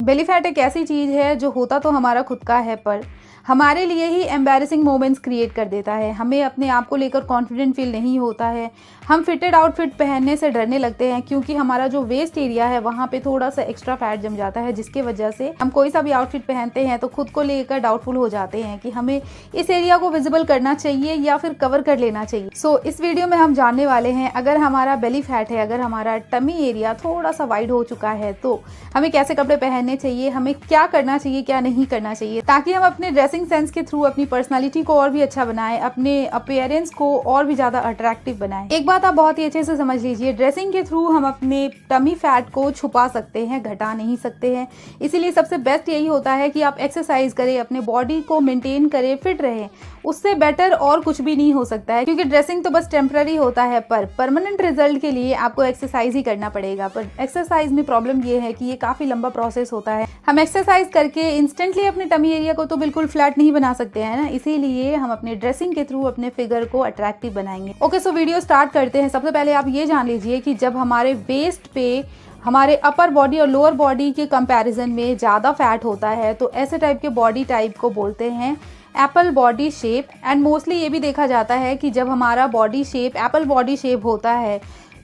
Belly fat एक ऐसी चीज़ है जो होता तो हमारा खुद का है, पर हमारे लिए ही एम्बैरेसिंग मोमेंट्स क्रिएट कर देता है। हमें अपने आप को लेकर कॉन्फिडेंट फील नहीं होता है। हम फिटेड आउटफिट पहनने से डरने लगते हैं क्योंकि हमारा जो वेस्ट एरिया है वहाँ पे थोड़ा सा एक्स्ट्रा फैट जम जाता है, जिसके वजह से हम कोई सा भी आउटफिट पहनते हैं तो खुद को लेकर डाउटफुल हो जाते हैं कि हमें इस एरिया को विजिबल करना चाहिए या फिर कवर कर लेना चाहिए। सो इस वीडियो में हम जानने वाले हैं, अगर हमारा बेली फैट है, अगर हमारा टमी एरिया थोड़ा सा वाइड हो चुका है तो हमें कैसे कपड़े पहनने चाहिए, हमें क्या करना चाहिए, क्या नहीं करना चाहिए, ताकि हम अपने ड्रेसिंग सेंस के थ्रू अपनी पर्सनालिटी को और भी अच्छा बनाएं, अपने अपीयरेंस को और भी ज्यादा अट्रैक्टिव बनाएं। एक बात आप बहुत ही अच्छे से समझ लीजिए, ड्रेसिंग के थ्रू हम अपने टमी फैट को छुपा सकते हैं, घटा नहीं सकते हैं। इसीलिए सबसे बेस्ट यही होता है कि आप एक्सरसाइज करें, अपने बॉडी को मेंटेन करें, फिट रहें। उससे बेटर और कुछ भी नहीं हो सकता है, क्योंकि ड्रेसिंग तो बस टेम्पररी होता है, पर परमानेंट रिजल्ट के लिए आपको एक्सरसाइज ही करना पड़ेगा। पर एक्सरसाइज में प्रॉब्लम ये है कि ये काफी लंबा प्रोसेस होता है। हम एक्सरसाइज करके इंस्टेंटली अपने टमी एरिया को तो बिल्कुल फ्लैट नहीं बना सकते हैं ना, इसीलिए हम अपने ड्रेसिंग के थ्रू अपने फिगर को अट्रैक्टिव बनाएंगे। ओके, सो वीडियो स्टार्ट करते हैं। सबसे पहले आप ये जान लीजिए कि जब हमारे वेस्ट पे हमारे अपर बॉडी और लोअर बॉडी के कंपैरिजन में ज़्यादा फैट होता है तो ऐसे टाइप के बॉडी टाइप को बोलते हैं Apple body shape. And mostly ये भी देखा जाता है कि जब हमारा body shape Apple body shape होता है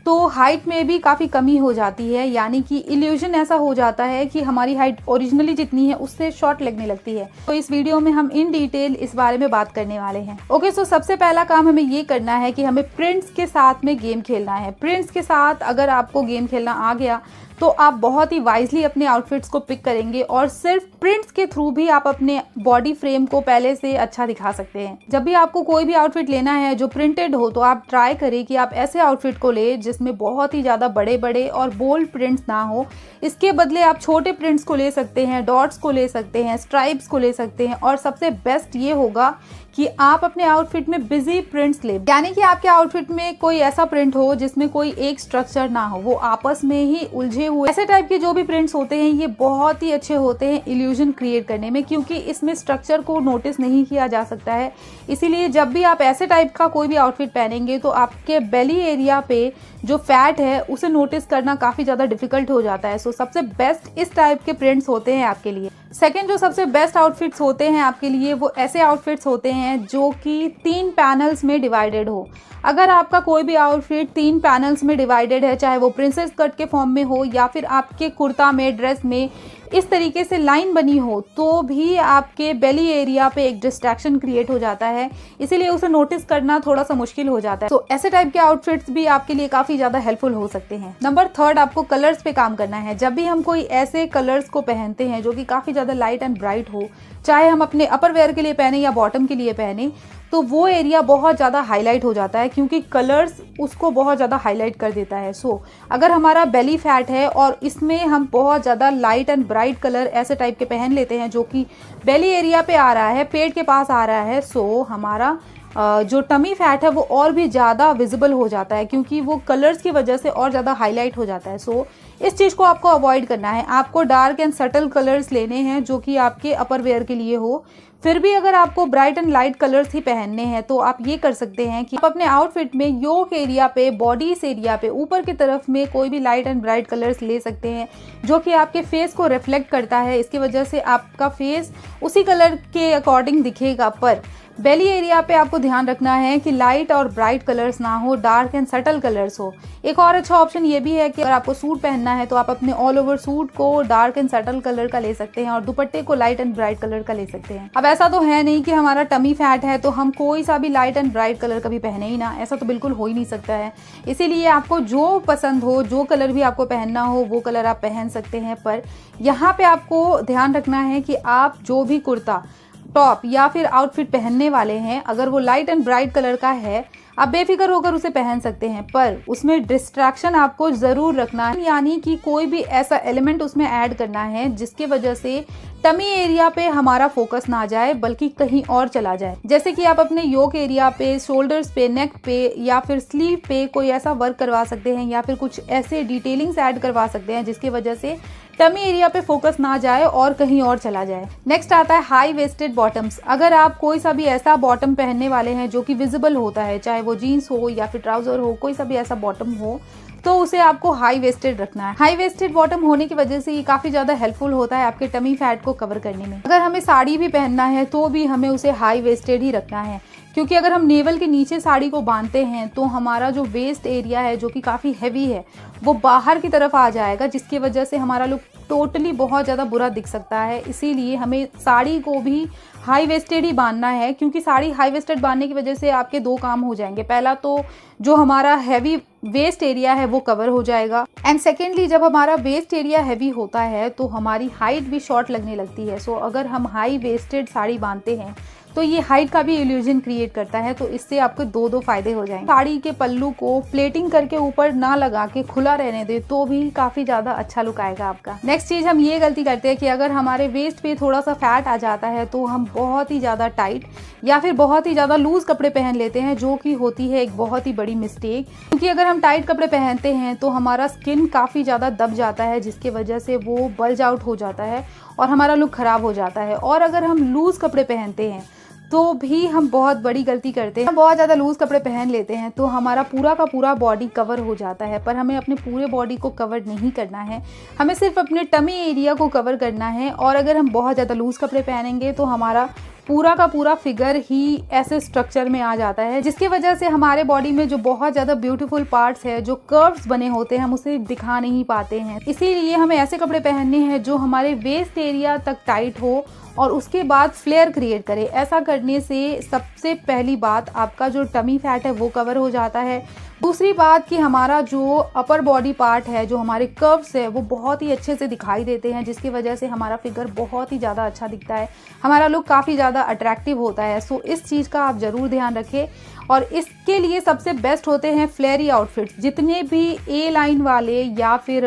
तो हाइट में भी काफ़ी कमी हो जाती है, यानी कि इल्यूजन ऐसा हो जाता है कि हमारी हाइट ओरिजिनली जितनी है उससे शॉर्ट लगने लगती है। तो इस वीडियो में हम इन डिटेल इस बारे में बात करने वाले हैं। ओके, सो सबसे पहला काम हमें ये करना है कि हमें प्रिंट्स के साथ में गेम खेलना है। प्रिंट्स के साथ अगर आपको गेम खेलना आ गया तो आप बहुत ही वाइजली अपने आउटफिट्स को पिक करेंगे और सिर्फ प्रिंट्स के थ्रू भी आप अपने बॉडी फ्रेम को पहले से अच्छा दिखा सकते हैं। जब भी आपको कोई भी आउटफिट लेना है जो प्रिंटेड हो तो आप ट्राई करें कि आप ऐसे आउटफिट को ले जिसमें बहुत ही ज़्यादा बड़े बड़े और बोल्ड प्रिंट्स ना हो। इसके बदले आप छोटे प्रिंट्स को ले सकते हैं, डॉट्स को ले सकते हैं, स्ट्राइप्स को ले सकते हैं, और सबसे बेस्ट ये होगा कि आप अपने आउटफिट में बिजी प्रिंट्स ले, यानी कि आपके आउटफिट में कोई ऐसा प्रिंट हो जिसमें कोई एक स्ट्रक्चर ना हो, वो आपस में ही उलझे हुए। ऐसे टाइप के जो भी प्रिंट्स होते हैं ये बहुत ही अच्छे होते हैं इल्यूजन क्रिएट करने में, क्योंकि इसमें स्ट्रक्चर को नोटिस नहीं किया जा सकता है। इसीलिए जब भी आप ऐसे टाइप का कोई भी आउटफिट पहनेंगे तो आपके बेली एरिया पे जो फैट है उसे नोटिस करना काफ़ी ज़्यादा डिफिकल्ट हो जाता है। सो सबसे बेस्ट इस टाइप के प्रिंट्स होते हैं आपके लिए। सेकेंड, जो सबसे बेस्ट आउटफिट्स होते हैं आपके लिए वो ऐसे आउटफिट्स होते हैं जो कि 3 पैनल्स में डिवाइडेड हो। अगर आपका कोई भी आउटफिट 3 पैनल्स में डिवाइडेड है, चाहे वो प्रिंसेस कट के फॉर्म में हो या फिर आपके कुर्ता में, ड्रेस में इस तरीके से लाइन बनी हो, तो भी आपके बेली एरिया पे एक डिस्ट्रैक्शन क्रिएट हो जाता है, इसीलिए उसे नोटिस करना थोड़ा सा मुश्किल हो जाता है। तो ऐसे टाइप के आउटफिट्स भी आपके लिए काफ़ी ज़्यादा हेल्पफुल हो सकते हैं। नंबर 3, आपको कलर्स पे काम करना है। जब भी हम कोई ऐसे कलर्स को पहनते हैं जो कि काफ़ी ज़्यादा लाइट एंड ब्राइट हो, चाहे हम अपने अपर वेयर के लिए पहने या बॉटम के लिए पहने, तो वो एरिया बहुत ज़्यादा हाईलाइट हो जाता है क्योंकि कलर्स उसको बहुत ज़्यादा हाईलाइट कर देता है। सो अगर हमारा बेली फैट है और इसमें हम बहुत ज़्यादा लाइट एंड ब्राइट कलर ऐसे टाइप के पहन लेते हैं जो कि बेली एरिया पे आ रहा है, पेट के पास आ रहा है, सो हमारा जो टमी फैट है वो और भी ज़्यादा विजिबल हो जाता है क्योंकि वो कलर्स की वजह से और ज़्यादा हाईलाइट हो जाता है। सो इस चीज़ को आपको अवॉइड करना है। आपको डार्क एंड सटल कलर्स लेने हैं जो कि आपके अपर वेयर के लिए हो। फिर भी अगर आपको ब्राइट एंड लाइट कलर्स ही पहनने हैं तो आप ये कर सकते हैं कि आप अपने आउटफिट में योक एरिया पे, बॉडीज एरिया पे, ऊपर की तरफ में कोई भी लाइट एंड ब्राइट कलर्स ले सकते हैं जो कि आपके फेस को रिफ्लेक्ट करता है। इसकी वजह से आपका फेस उसी कलर के अकॉर्डिंग दिखेगा। पर बेली एरिया पे आपको ध्यान रखना है कि लाइट और ब्राइट कलर्स ना हो, डार्क एंड सटल कलर्स हो। एक और अच्छा ऑप्शन ये भी है कि अगर आपको सूट पहनना है तो आप अपने ऑल ओवर सूट को डार्क एंड सटल कलर का ले सकते हैं और दुपट्टे को लाइट एंड ब्राइट कलर का ले सकते हैं। अब ऐसा तो है नहीं कि हमारा टमी फैट है तो हम कोई सा भी लाइट एंड ब्राइट कलर का भी पहने ही ना, ऐसा तो बिल्कुल हो ही नहीं सकता है। इसीलिए आपको जो पसंद हो, जो कलर भी आपको पहनना हो वो कलर आप पहन सकते हैं। पर यहाँ पे आपको ध्यान रखना है कि आप जो भी कुर्ता, टॉप या फिर आउटफिट पहनने वाले हैं, अगर वो लाइट एंड ब्राइट कलर का है आप बेफिक्र होकर उसे पहन सकते हैं, पर उसमें डिस्ट्रैक्शन आपको ज़रूर रखना है, यानी कि कोई भी ऐसा एलिमेंट उसमें ऐड करना है जिसके वजह से टमी एरिया पे हमारा फोकस ना जाए बल्कि कहीं और चला जाए। जैसे कि आप अपने योक एरिया पे, शोल्डर्स पे, नेक पे या फिर स्लीव पे कोई ऐसा वर्क करवा सकते हैं या फिर कुछ ऐसे डिटेलिंग्स ऐड करवा सकते हैं जिसकी वजह से टमी एरिया पे फोकस ना जाए और कहीं और चला जाए। नेक्स्ट आता है हाई वेस्टेड बॉटम्स। अगर आप कोई सा भी ऐसा बॉटम पहनने वाले हैं जो कि विजिबल होता है, चाहे वो जीन्स हो या फिर ट्राउजर हो, कोई सा भी ऐसा बॉटम हो, तो उसे आपको हाई वेस्टेड रखना है। हाई वेस्टेड बॉटम होने की वजह से ये काफ़ी ज़्यादा हेल्पफुल होता है आपके टमी फैट को कवर करने में। अगर हमें साड़ी भी पहनना है तो भी हमें उसे हाई वेस्टेड ही रखना है, क्योंकि अगर हम नेवल के नीचे साड़ी को बांधते हैं तो हमारा जो वेस्ट एरिया है जो कि काफ़ी हैवी है वो बाहर की तरफ आ जाएगा, जिसकी वजह से हमारा लुक टोटली बहुत ज़्यादा बुरा दिख सकता है। इसीलिए हमें साड़ी को भी हाई वेस्टेड ही बांधना है, क्योंकि साड़ी हाई वेस्टेड बांधने की वजह से आपके दो काम हो जाएंगे। पहला तो जो हमारा हैवी वेस्ट एरिया है वो कवर हो जाएगा, एंड सेकेंडली जब हमारा वेस्ट एरिया हैवी होता है तो हमारी हाइट भी शॉर्ट लगने लगती है। सो अगर हम हाई वेस्टेड साड़ी बांधते हैं तो ये हाइट का भी इल्यूजन क्रिएट करता है, तो इससे आपको दो फायदे हो जाएंगे। साड़ी के पल्लू को प्लेटिंग करके ऊपर ना लगा के खुला रहने दे तो भी काफ़ी ज़्यादा अच्छा लुक आएगा आपका। नेक्स्ट चीज़ हम ये गलती करते हैं कि अगर हमारे वेस्ट पे थोड़ा सा फैट आ जाता है तो हम बहुत ही ज़्यादा टाइट या फिर बहुत ही ज़्यादा लूज़ कपड़े पहन लेते हैं, जो कि होती है एक बहुत ही बड़ी मिस्टेक। क्योंकि अगर हम टाइट कपड़े पहनते हैं तो हमारा स्किन काफ़ी ज़्यादा दब जाता है, जिसकी वजह से वो बल्ज आउट हो जाता है और हमारा लुक ख़राब हो जाता है। और अगर हम लूज़ कपड़े पहनते हैं तो भी हम बहुत बड़ी गलती करते हैं। हम बहुत ज़्यादा लूज़ कपड़े पहन लेते हैं तो हमारा पूरा का पूरा बॉडी कवर हो जाता है, पर हमें अपने पूरे बॉडी को कवर नहीं करना है, हमें सिर्फ अपने टमी एरिया को कवर करना है। और अगर हम बहुत ज़्यादा लूज़ कपड़े पहनेंगे तो हमारा पूरा का पूरा फिगर ही ऐसे स्ट्रक्चर में आ जाता है, जिसकी वजह से हमारे बॉडी में जो बहुत ज़्यादा ब्यूटीफुल पार्ट्स है, जो कर्व्स बने होते हैं, हम उसे दिखा नहीं पाते हैं। इसीलिए हमें ऐसे कपड़े पहनने हैं जो हमारे वेस्ट एरिया तक टाइट हो और उसके बाद फ्लेयर क्रिएट करे। ऐसा करने से सबसे पहली बात आपका जो टमी फैट है वो कवर हो जाता है। दूसरी बात कि हमारा जो अपर बॉडी पार्ट है, जो हमारे कर्व्स है, वो बहुत ही अच्छे से दिखाई देते हैं, जिसकी वजह से हमारा फिगर बहुत ही ज़्यादा अच्छा दिखता है, हमारा लुक काफ़ी ज़्यादा अट्रैक्टिव होता है। सो इस चीज़ का आप ज़रूर ध्यान रखें। और इसके लिए सबसे बेस्ट होते हैं फ्लेयरी आउटफिट्स। जितने भी ए लाइन वाले या फिर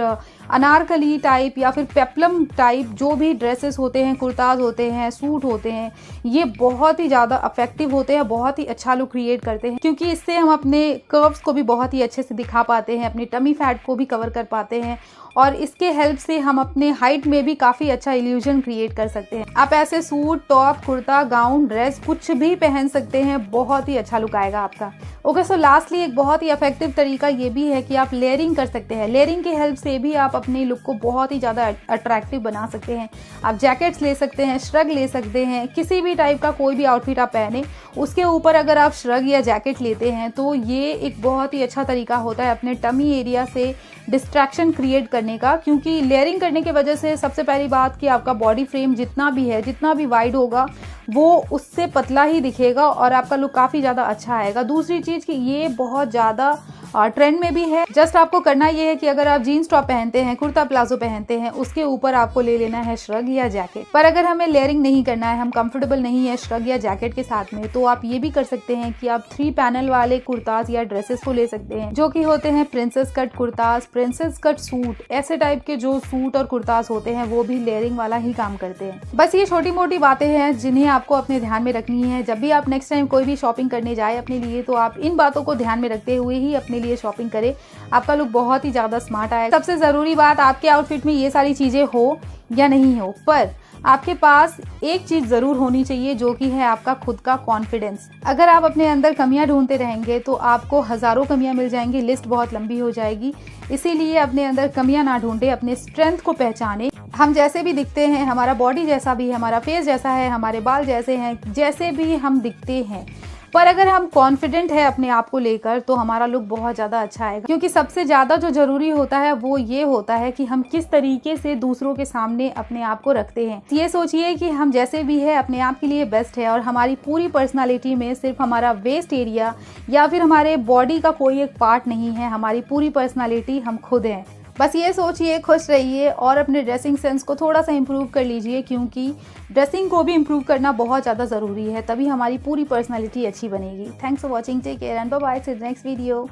अनारकली टाइप या फिर पेप्लम टाइप जो भी ड्रेसेस होते हैं, कुर्ताज होते हैं, सूट होते हैं, ये बहुत ही ज़्यादा इफेक्टिव होते हैं, बहुत ही अच्छा लुक क्रिएट करते हैं, क्योंकि इससे हम अपने कर्व्स को भी बहुत ही अच्छे से दिखा पाते हैं, अपनी टमी फैट को भी कवर कर पाते हैं और इसके हेल्प से हम अपने हाइट में भी काफ़ी अच्छा इल्यूजन क्रिएट कर सकते हैं। आप ऐसे suit, top, kurta, gown, dress कुछ भी पहन सकते हैं, बहुत ही अच्छा लुक आएगा आपका। ओके, सो लास्टली एक बहुत ही इफेक्टिव तरीका ये भी है कि आप लेयरिंग कर सकते हैं। लेयरिंग के हेल्प से भी आप अपने लुक को बहुत ही ज़्यादा अट्रैक्टिव बना सकते हैं। आप जैकेट्स ले सकते हैं, श्रग ले सकते हैं, किसी भी टाइप का कोई भी आउटफिट आप पहने उसके ऊपर अगर आप श्रग या जैकेट लेते हैं तो ये एक बहुत ही अच्छा तरीका होता है अपने टमी एरिया से डिस्ट्रैक्शन क्रिएट करने का। क्योंकि लेयरिंग करने की वजह से सबसे पहली बात कि आपका बॉडी फ्रेम जितना भी है, जितना भी वाइड होगा, वो उससे पतला ही दिखेगा और आपका लुक काफ़ी ज़्यादा अच्छा आएगा। दूसरी चीज़ कि ये बहुत ज़्यादा ट्रेंड में भी है। जस्ट आपको करना ये है कि अगर आप जीन्स टॉप पहनते हैं, कुर्ता प्लाजो पहनते हैं, उसके ऊपर आपको ले लेना है श्रग या जैकेट। पर अगर हमें लेयरिंग नहीं करना है, हम कंफर्टेबल नहीं है श्रग या जैकेट के साथ में, तो आप ये भी कर सकते हैं कि आप 3 पैनल वाले कुर्ताज या ड्रेसेस को ले सकते हैं, जो कि होते हैं princess cut kurtas, princess cut suit. ऐसे टाइप के जो सूट और कुर्ताज होते हैं वो भी लेयरिंग वाला ही काम करते हैं। बस ये छोटी मोटी बातें हैं जिन्हें आपको अपने ध्यान में रखनी है। जब भी आप नेक्स्ट टाइम कोई भी शॉपिंग करने जाए अपने लिए, तो आप इन बातों को ध्यान में रखते हुए ही अपने लिए शॉपिंग करें। आपका लुक बहुत ही ज्यादा स्मार्ट आएगा। सबसे जरूरी बात, आपके आउटफिट में ये सारी चीजें हो या नहीं हो, पर आपके पास एक चीज जरूर होनी चाहिए, जो कि है आपका खुद का कॉन्फिडेंस। अगर आप अपने अंदर कमियां ढूंढते रहेंगे तो आपको हजारों कमियां मिल जाएंगी, लिस्ट बहुत लंबी हो जाएगी। इसीलिए अपने अंदर कमियां ना ढूंढे, अपने स्ट्रेंथ को पहचाने। हम जैसे भी दिखते हैं, हमारा बॉडी जैसा भी है, हमारा फेस जैसा है, हमारे बाल जैसे हैं, जैसे भी हम दिखते हैं, पर अगर हम कॉन्फिडेंट है अपने आप को लेकर तो हमारा लुक बहुत ज़्यादा अच्छा आएगा। क्योंकि सबसे ज़्यादा जो ज़रूरी होता है वो ये होता है कि हम किस तरीके से दूसरों के सामने अपने आप को रखते हैं। ये सोचिए कि हम जैसे भी है अपने आप के लिए बेस्ट है और हमारी पूरी पर्सनालिटी में सिर्फ हमारा वेस्ट एरिया या फिर हमारे बॉडी का कोई एक पार्ट नहीं है, हमारी पूरी पर्सनालिटी हम खुद हैं। बस ये सोचिए, खुश रहिए और अपने ड्रेसिंग सेंस को थोड़ा सा इम्प्रूव कर लीजिए, क्योंकि ड्रेसिंग को भी इम्प्रूव करना बहुत ज़्यादा ज़रूरी है, तभी हमारी पूरी पर्सनालिटी अच्छी बनेगी। Thanks for watching, take care and bye bye, see you next video.